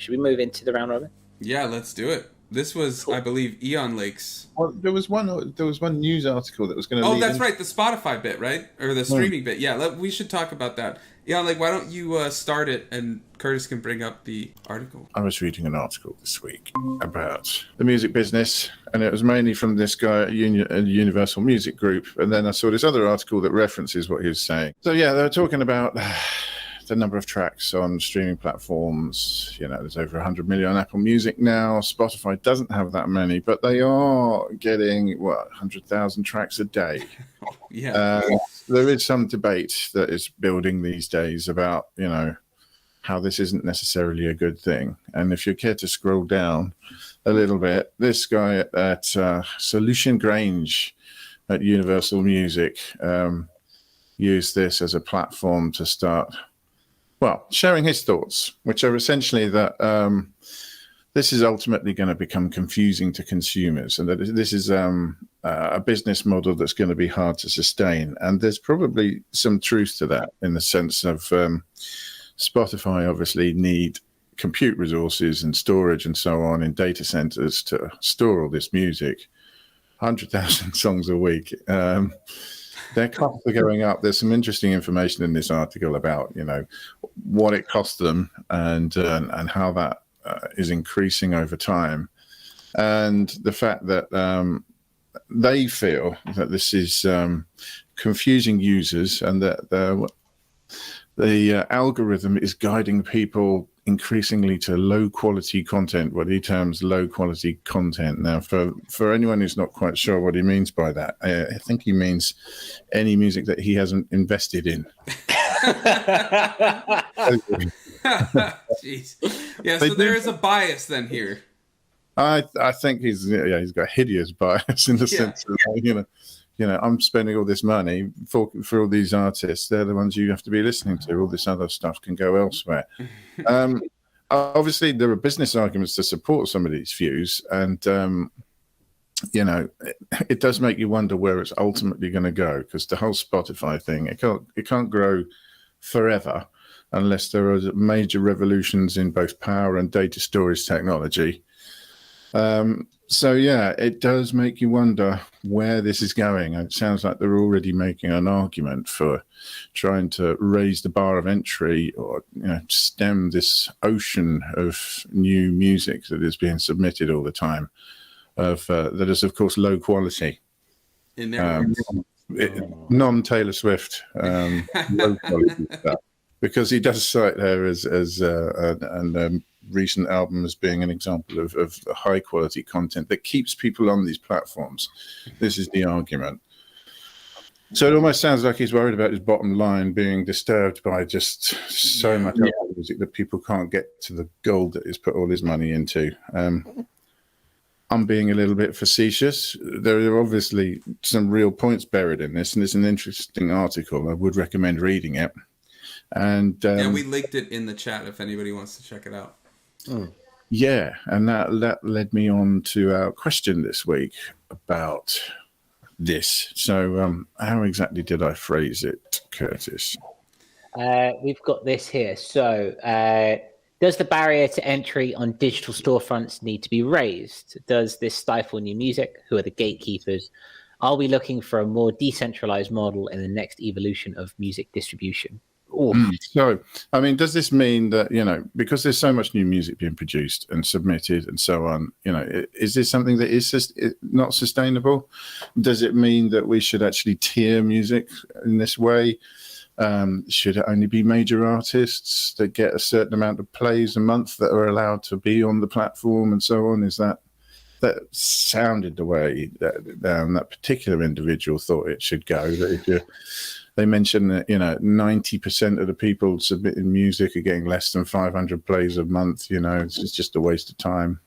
should we move into the round robin? Yeah, let's do it. This was, cool. I believe, Eon Lake's. Well, there was one news article that was going to. Oh, that's right, the Spotify bit, right, or the streaming bit. Yeah, we should talk about that. Eon Lake, why don't you start it, and Curtis can bring up the article. I was reading an article this week about the music business, and it was mainly from this guy at Universal Music Group. And then I saw this other article that references what he was saying. So yeah, they were talking about the number of tracks on streaming platforms. You know, there's over 100 million on Apple Music now. Spotify doesn't have that many, but they are getting 100,000 tracks a day. Yeah. There is some debate that is building these days about, you know, how this isn't necessarily a good thing. And if you care to scroll down a little bit, this guy at Solution Grange at Universal Music used this as a platform to start, sharing his thoughts, which are essentially that this is ultimately going to become confusing to consumers, and that this is a business model that's going to be hard to sustain. And there's probably some truth to that, in the sense of Spotify obviously need compute resources and storage and so on in data centers to store all this music. 100,000 songs a week. Their costs are going up. There's some interesting information in this article about, you know, what it costs them and how that is increasing over time, and the fact that they feel that this is confusing users, and that the algorithm is guiding people increasingly to low quality content, what he terms low quality content. Now, for anyone who's not quite sure what he means by that, I think he means any music that he hasn't invested in. Jeez. Yeah, so there is a bias then here. I think he's got hideous bias in the sense of, you know, I'm spending all this money for all these artists. They're the ones you have to be listening to. All this other stuff can go elsewhere. Obviously, there are business arguments to support some of these views, and you know, it does make you wonder where it's ultimately going to go, because the whole Spotify thing, it can't grow forever unless there are major revolutions in both power and data storage technology. So yeah, it does make you wonder where this is going. It sounds like they're already making an argument for trying to raise the bar of entry, or, you know, stem this ocean of new music that is being submitted all the time, that is, of course, low quality. In their non-Taylor Swift, low quality stuff. Because he does cite her as a recent album as being an example of high quality content that keeps people on these platforms. This is the argument. So it almost sounds like he's worried about his bottom line being disturbed by just so much other music that people can't get to the gold that he's put all his money into. I'm being a little bit facetious. There are obviously some real points buried in this, and it's an interesting article. I would recommend reading it. And we linked it in the chat if anybody wants to check it out. Yeah, and that led me on to our question this week about this. So how exactly did I phrase it, Curtis? We've got this here. So does the barrier to entry on digital storefronts need to be raised? Does this stifle new music? Who are the gatekeepers? Are we looking for a more decentralized model in the next evolution of music distribution? So, I mean, does this mean that, you know, because there's so much new music being produced and submitted and so on, you know, is this something that is not sustainable? Does it mean that we should actually tier music in this way? Should it only be major artists that get a certain amount of plays a month that are allowed to be on the platform and so on? Is that sounded the way that particular individual thought it should go? That they mentioned that, you know, 90% of the people submitting music are getting less than 500 plays a month. You know, it's just a waste of time.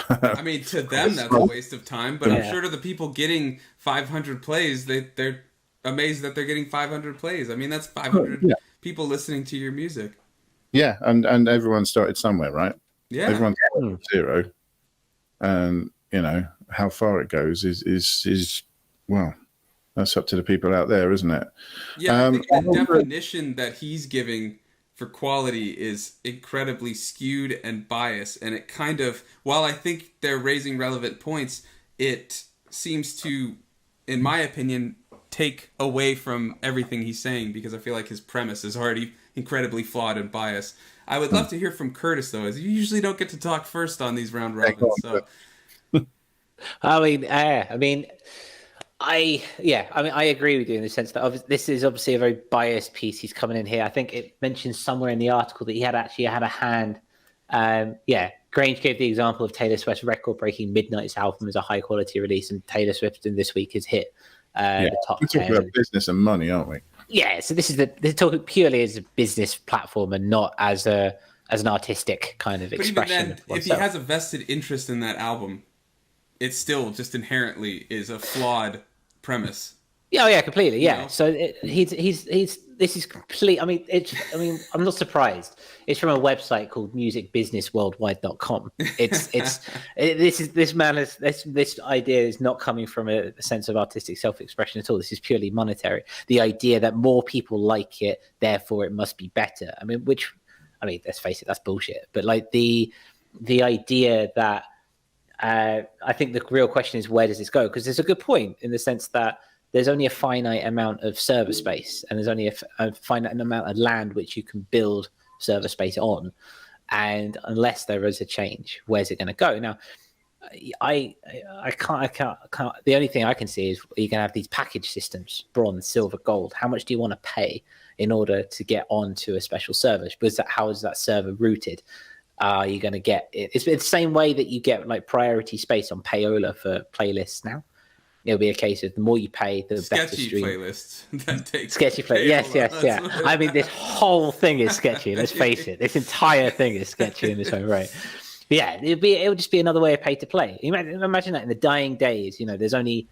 I mean, to them, that's a waste of time. But I'm sure to the people getting 500 plays, they're amazed that they're getting 500 plays. I mean, that's 500 people listening to your music. Yeah, and everyone started somewhere, right? Yeah. Everyone started at zero. And, you know, how far it goes is well, that's up to the people out there, isn't it? Yeah, I think the definition that he's giving for quality is incredibly skewed and biased, and it kind of, while I think they're raising relevant points, it seems to, in my opinion, take away from everything he's saying, because I feel like his premise is already incredibly flawed and biased. I would love to hear from Curtis, though, as you usually don't get to talk first on these round robins. So. I agree with you in the sense that this is obviously a very biased piece he's coming in here. I think it mentions somewhere in the article that he had a hand. Grange gave the example of Taylor Swift's record-breaking Midnight's album as a high-quality release, and Taylor Swift in this week has hit the top 10. We're talking about business and money, aren't we? Yeah, so they're talking purely as a business platform and not as an artistic kind of expression. But even then, if he has a vested interest in that album, it still just inherently is a flawed premise. Yeah, completely. Yeah. You know? So this is complete. I'm not surprised. It's from a website called musicbusinessworldwide.com. This idea is not coming from a sense of artistic self-expression at all. This is purely monetary. The idea that more people like it, therefore it must be better. Let's face it, that's bullshit. But like the idea that I think the real question is, where does this go? Because there's a good point in the sense that there's only a finite amount of server space, and there's only a finite amount of land which you can build server space on. And unless there is a change, where's it going to go? Now, I can't. The only thing I can see is you can have these package systems: bronze, silver, gold. How much do you want to pay in order to get onto a special server? How is that server routed? Are you going to get it? It's the same way that you get like priority space on Payola for playlists now. It'll be a case of the more you pay, the better stream. Playlists that take sketchy play. Yes. This whole thing is sketchy. Let's face it. This entire thing is sketchy in its own right. But yeah, it would just be another way of pay to play. Imagine that in the dying days. There's only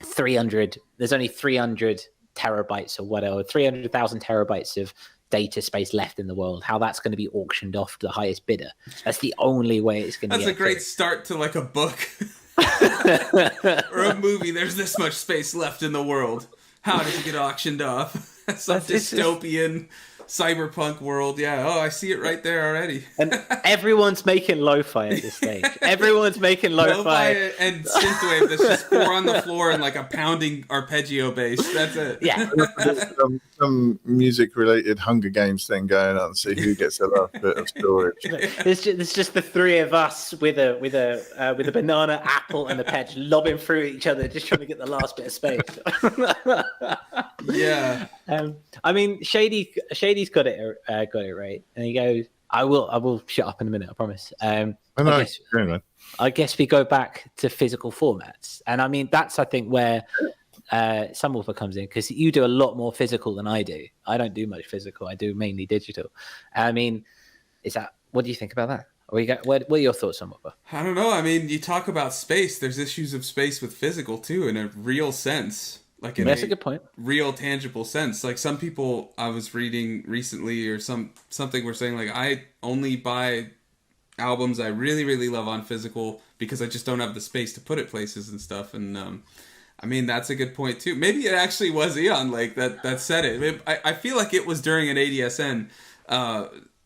300 terabytes or whatever, 300,000 terabytes of data space left in the world. How that's going to be auctioned off to the highest bidder. That's the only way it's going to. That's a great start to like a book. Or a movie. There's this much space left in the world. How does it get auctioned off? Some dystopian cyberpunk world. Yeah. Oh, I see it right there already. And everyone's making lo-fi at this stage. Everyone's making lo-fi and synthwave that's just four on the floor and like a pounding arpeggio bass. That's it. Yeah. Some music-related Hunger Games thing going on. See who gets the last bit of storage. There's just the three of us with a banana, apple, and a pedge lobbing through each other, just trying to get the last bit of space. Yeah. Shady's got it right, and he goes, "I will shut up in a minute, I promise." I guess we go back to physical formats, and that's I think where Sunwarper comes in, because you do a lot more physical than I do. I don't do much physical. I do mainly digital. What do you think about that? What are your thoughts, Sunwarper? I don't know. You talk about space. There's issues of space with physical too, in a real sense. Like that's a good point. Real tangible sense. Like some people I was reading recently or something were saying like, I only buy albums I really, really love on physical because I just don't have the space to put it places and stuff. And that's a good point too. Maybe it actually was Eon like that said it. I feel like it was during an ADSN.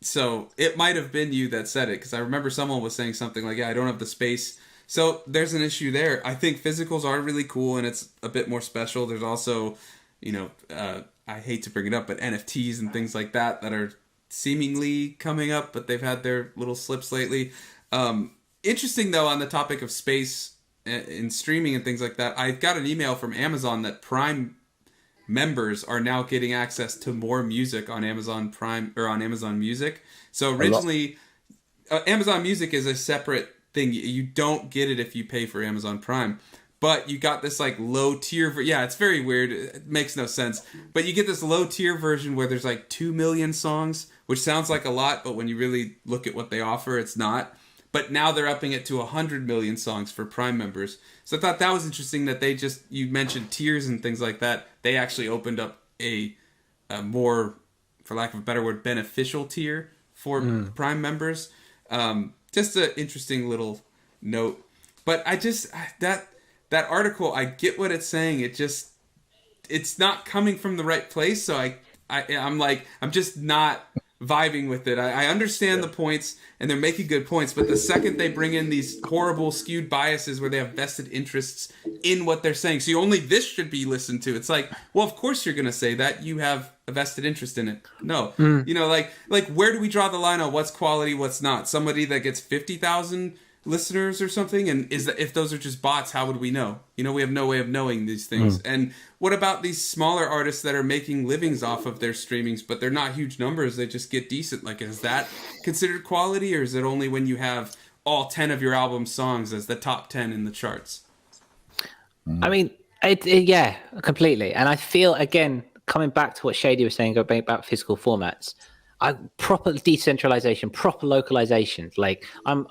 So it might have been you that said it, because I remember someone was saying something like, yeah, I don't have the space. So there's an issue there. I think physicals are really cool and it's a bit more special. There's also, I hate to bring it up, but NFTs and things like that are seemingly coming up, but they've had their little slips lately. Interesting though, on the topic of space in streaming and things like that, I got an email from Amazon that Prime members are now getting access to more music on Amazon Prime or on Amazon Music. So originally, Amazon Music is a separate thing. You don't get it if you pay for Amazon Prime, but you got this like low tier it's very weird, it makes no sense, but you get this low tier version where there's like 2 million songs, which sounds like a lot, but when you really look at what they offer, it's not. But now they're upping it to 100 million songs for Prime members. So I thought that was interesting that you mentioned tiers and things like that. They actually opened up a more, for lack of a better word, beneficial tier for Prime members. Just an interesting little note. But that article, I get what it's saying. It's not coming from the right place. So I'm just not vibing with it. I understand the points, and they're making good points, but the second they bring in these horrible skewed biases where they have vested interests in what they're saying, so only this should be listened to. It's like, well, of course you're going to say that. You have a vested interest in it. No. You know, like where do we draw the line on what's quality, what's not? Somebody that gets 50,000 listeners or something, and if those are just bots, how would we know? You know, we have no way of knowing these things. And what about these smaller artists that are making livings off of their streamings, but they're not huge numbers, they just get decent? Like, is that considered quality, or is it only when you have all 10 of your album songs as the top 10 in the charts? I mean, yeah, completely. And I feel, again, coming back to what Shady was saying about physical formats, proper decentralization, proper localization. Like,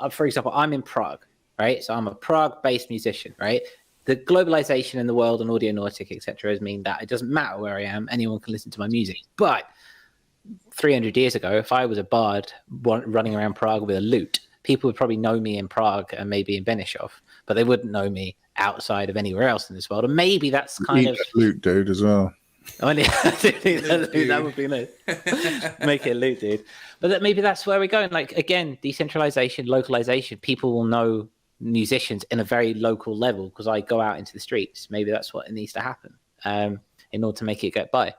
for example, I'm in Prague, right? So I'm a Prague-based musician, right? The globalization in the world and Audionautic, etc., has mean that it doesn't matter where I am, anyone can listen to my music. But 300 years ago, if I was a bard running around Prague with a lute, people would probably know me in Prague and maybe in Benešov, but they wouldn't know me outside of anywhere else in this world. And maybe that's kind of lute dude as well. Oh, yeah, that would be nice. Make it a loot, dude. But maybe that's where we're going. Like, again, decentralization, localization. People will know musicians in a very local level because I go out into the streets. Maybe that's what needs to happen in order to make it get by.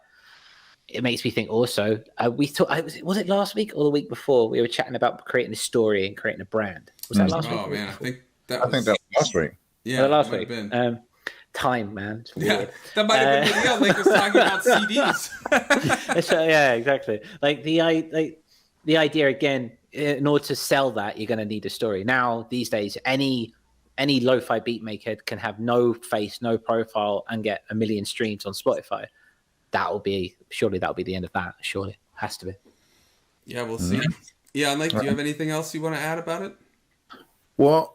It makes me think also, was it last week or the week before? We were chatting about creating a story and creating a brand. Was that last week? Oh, man, I think that was last week. Yeah, last week. Time, man. It's weird. Yeah, that might have been the Link was talking about CDs. Yeah, exactly. Like the idea, again, in order to sell that, you're going to need a story. Now, these days, any lo-fi beat maker can have no face, no profile, and get 1 million streams on Spotify. Surely that'll be the end of that. Surely, has to be. Yeah, we'll see. Yeah, and do you have anything else you want to add about it? Well,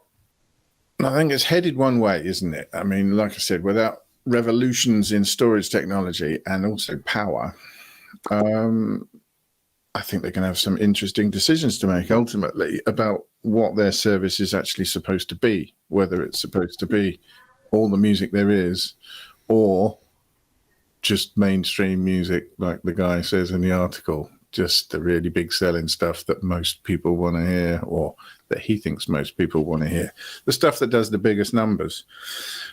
I think it's headed one way, isn't it? I mean, like I said, without revolutions in storage technology and also power, I think they're going to have some interesting decisions to make ultimately about what their service is actually supposed to be, whether it's supposed to be all the music there is or just mainstream music, like the guy says in the article, just the really big selling stuff that most people want to hear, or that he thinks most people want to hear, the stuff that does the biggest numbers.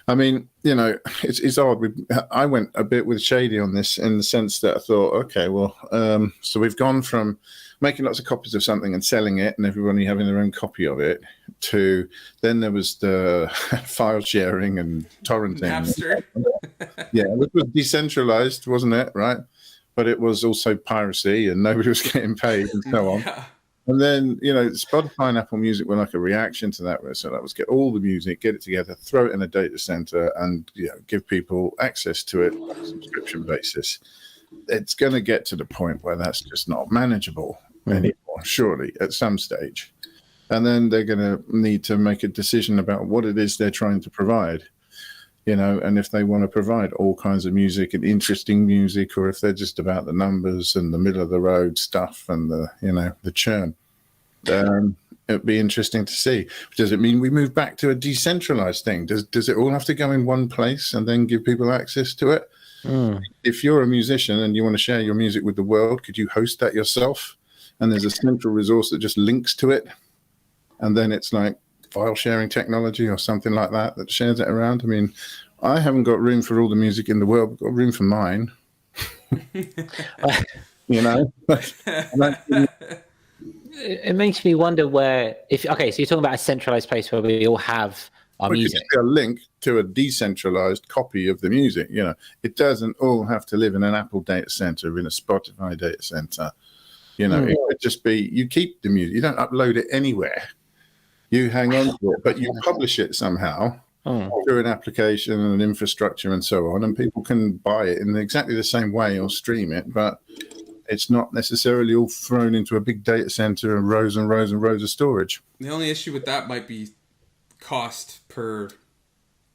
I mean, you know, it's odd. I went a bit with Shady on this in the sense that I thought, okay, well, so we've gone from making lots of copies of something and selling it and everybody having their own copy of it to then there was the file sharing and torrenting. Napster. Yeah, it was decentralized, wasn't it? Right. But it was also piracy and nobody was getting paid and so on. Yeah. And then, you know, Spotify and Apple Music were like a reaction to that. So that was get all the music, get it together, throw it in a data center and, you know, give people access to it on a subscription basis. It's going to get to the point where that's just not manageable anymore, surely, at some stage. And then they're going to need to make a decision about what it is they're trying to provide. You know, and if they want to provide all kinds of music and interesting music, or if they're just about the numbers and the middle of the road stuff and the, you know, the churn, it'd be interesting to see. Does it mean we move back to a decentralized thing? Does it all have to go in one place and then give people access to it? If you're a musician and you want to share your music with the world, could you host that yourself? And there's a central resource that just links to it. And then it's like file sharing technology or something like that that shares it around. I mean, I haven't got room for all the music in the world. I've got room for mine. You know? It makes me wonder so you're talking about a centralized place where we all have our music. A link to a decentralized copy of the music. You know, it doesn't all have to live in an Apple data center, in a Spotify data center. You know, it could just be, you keep the music, you don't upload it anywhere. You hang on to it, but you publish it somehow through an application and an infrastructure and so on, and people can buy it in exactly the same way or stream it, but it's not necessarily all thrown into a big data center and rows and rows and rows of storage. The only issue with that might be cost per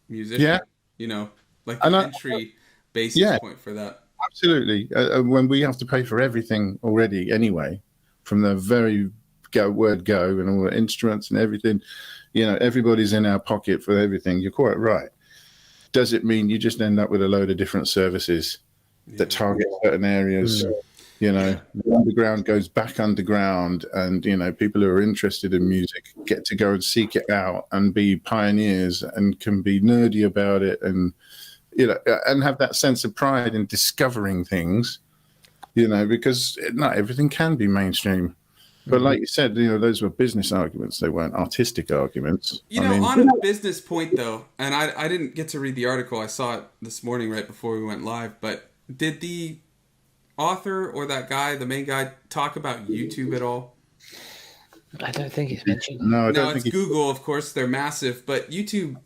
musician. Yeah. You know, like the entry basis point for that. Absolutely. When we have to pay for everything already anyway, from the very word go and all the instruments and everything, you know, everybody's in our pocket for everything. You're quite right. Does it mean you just end up with a load of different services that target certain areas. You know, the underground goes back underground, and you know, people who are interested in music get to go and seek it out and be pioneers and can be nerdy about it, and you know, and have that sense of pride in discovering things. You know, because not everything can be mainstream. But like you said, you know, those were business arguments. They weren't artistic arguments. You know, on a business point, though, and I didn't get to read the article. I saw it this morning right before we went live. But did the author or that guy, the main guy, talk about YouTube at all? I don't think it's mentioned. No, it's Google, of course. They're massive. But YouTube,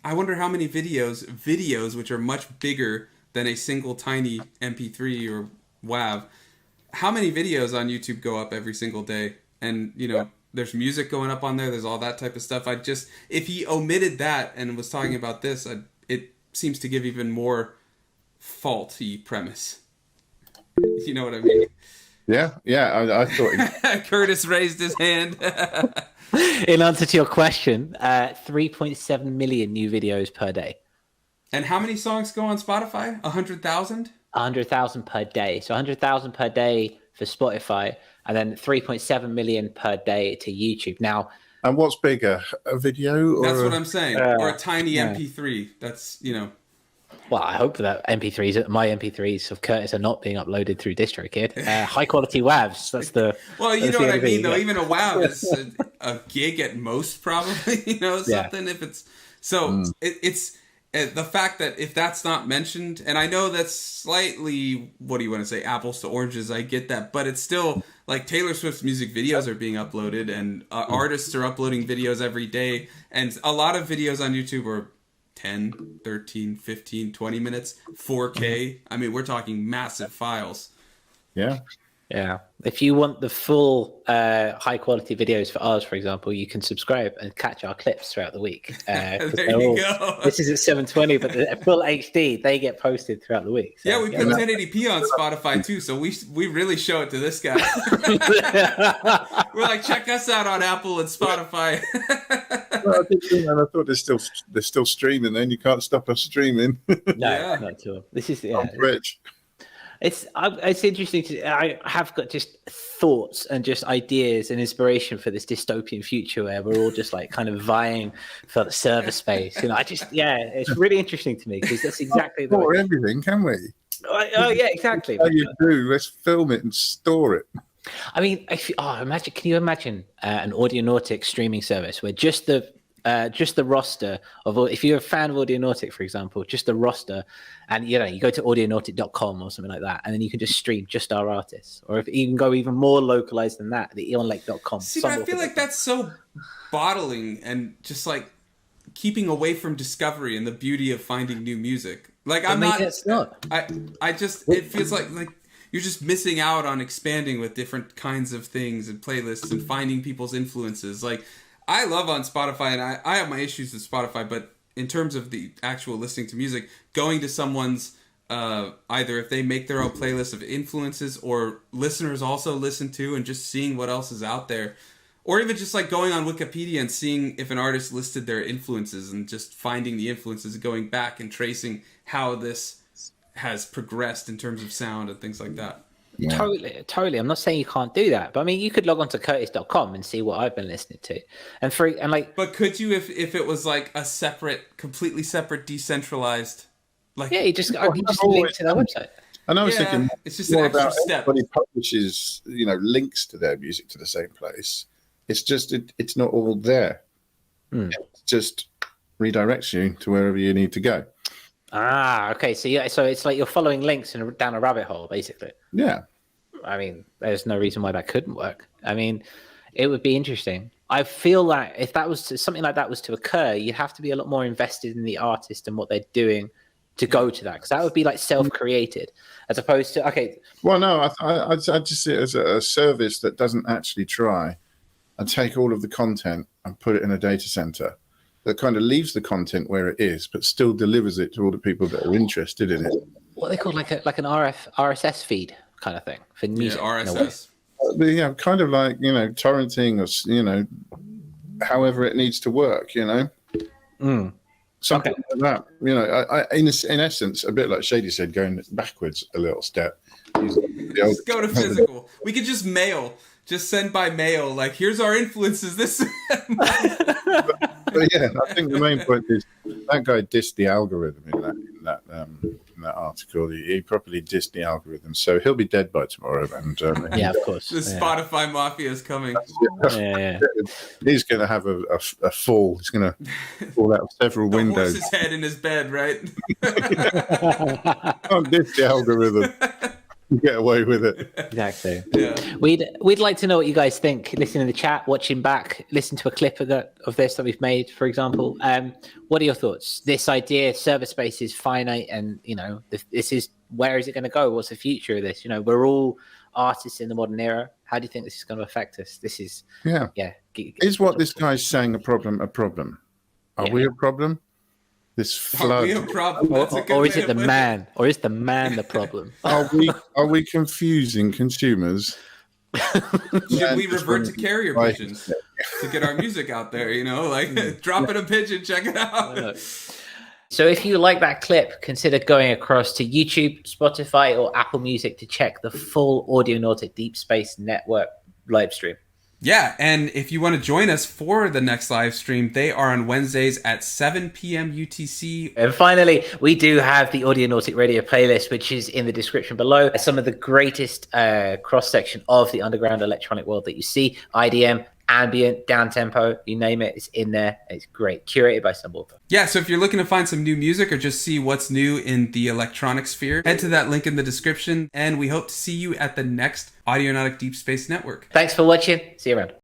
I wonder how many videos which are much bigger than a single tiny MP3 or WAV, how many videos on YouTube go up every single day? And, you know, there's music going up on there. There's all that type of stuff. If he omitted that and was talking about this, it seems to give even more faulty premise. You know what I mean? Yeah. I thought. Curtis raised his hand. In answer to your question, 3.7 million new videos per day. And how many songs go on Spotify? 100,000? 100,000 per day. So 100,000 per day for Spotify, and then 3.7 million per day to YouTube. Now, and what's bigger, a video? That's what I'm saying, or a tiny MP3. That's, you know. Well, I hope that my MP3s of Curtis are not being uploaded through DistroKid. High quality WAVs. That's the. Well, you know what I mean, though. Even a WAV is a gig at most, probably. You know, something if it's so. It's. The fact that if that's not mentioned, and I know that's slightly, what do you want to say, apples to oranges, I get that, but it's still, like, Taylor Swift's music videos are being uploaded, and artists are uploading videos every day, and a lot of videos on YouTube are 10, 13, 15, 20 minutes, 4K. I mean, we're talking massive files. Yeah. Yeah. If you want the full high quality videos for ours, for example, you can subscribe and catch our clips throughout the week. There you go. This is at 720, but the full HD, they get posted throughout the week. So, yeah, we put 1080p on Spotify too, so we really show it to this guy. We're like, check us out on Apple and Spotify. Well, I thought they're still streaming. Then you can't stop us streaming. No, not at all. This is rich. It's interesting. I have got just thoughts and just ideas and inspiration for this dystopian future where we're all just like kind of vying for the server space. You know, it's really interesting to me because that's exactly the way. Everything, can we? Oh yeah, exactly. How you do? Let's film it and store it. I mean, imagine. Can you imagine an Audionautic streaming service where just the roster of, if you're a fan of Audionautic, for example, just the roster, and you go to audionautic.com or something like that, and then you can just stream just our artists, or if you can go even more localized than that, the eonlake.com. See, but I feel like that's so bottling and just like keeping away from discovery and the beauty of finding new music. Like it's not. It feels like you're just missing out on expanding with different kinds of things and playlists and finding people's influences. Like, I love on Spotify, and I have my issues with Spotify, but in terms of the actual listening to music, going to someone's, either if they make their own playlist of influences or listeners also listen to, and just seeing what else is out there, or even just like going on Wikipedia and seeing if an artist listed their influences and just finding the influences, going back and tracing how this has progressed in terms of sound and things like that. Yeah. Totally. I'm not saying you can't do that, but I mean, you could log on to curtis.com and see what I've been listening to, But could you, if it was like a completely separate, decentralized, like you just link to their website. And I was thinking, it's just an extra step. Everybody publishes, links to their music to the same place. It's just it's not all there. It just redirects you to wherever you need to go. Okay. So it's like you're following links down a rabbit hole, basically. Yeah. I mean, there's no reason why that couldn't work. I mean, it would be interesting. I feel like if something like that was to occur, you'd have to be a lot more invested in the artist and what they're doing to go to that, because that would be like self-created, as opposed to Well, no, I just see it as a service that doesn't actually try and take all of the content and put it in a data center. That kind of leaves the content where it is, but still delivers it to all the people that are interested in it. What they call like an RSS feed kind of thing for music. Yeah, RSS. Yeah, kind of like torrenting or however it needs to work. Something like that. You know, in essence, a bit like Shady said, going backwards a little step. Just go to physical. We could just send by mail. Like, here's our influences. This. But yeah, I think the main point is that guy dissed the algorithm in that article. He properly dissed the algorithm, so he'll be dead by tomorrow. And yeah, of course, the Spotify mafia is coming. Yeah. He's going to have a fall. He's going to fall out of several windows. Horse's head in his bed, right? Can't diss the algorithm. Get away with it. Exactly. Yeah. We'd like to know what you guys think. Listen in the chat, watching back, listen to a clip of this that we've made, for example. What are your thoughts? This idea, server space is finite, and you know, this is, where is it going to go? What's the future of this? You know, we're all artists in the modern era. How do you think this is going to affect us? This is Is what this guy's saying a problem? Are we a problem? This flood. Are we a problem? Or is it the man? Or is the man the problem? Are we confusing consumers? Should we revert to carrier pigeons to get our music out there? You know, like drop in a pigeon, check it out. So if you like that clip, consider going across to YouTube, Spotify, or Apple Music to check the full Audionautic Deep Space Network live stream. Yeah, and if you want to join us for the next live stream, they are on Wednesdays at 7 p.m. UTC. And finally, we do have the Audionautic Radio playlist, which is in the description below. Some of the greatest cross-section of the underground electronic world that you see. IDM, ambient, down-tempo, you name it, it's in there. It's great. Curated by Sunwarper. Yeah, so if you're looking to find some new music or just see what's new in the electronic sphere, head to that link in the description, and we hope to see you at the next Audionautic Deep Space Network. Thanks for watching. See you around.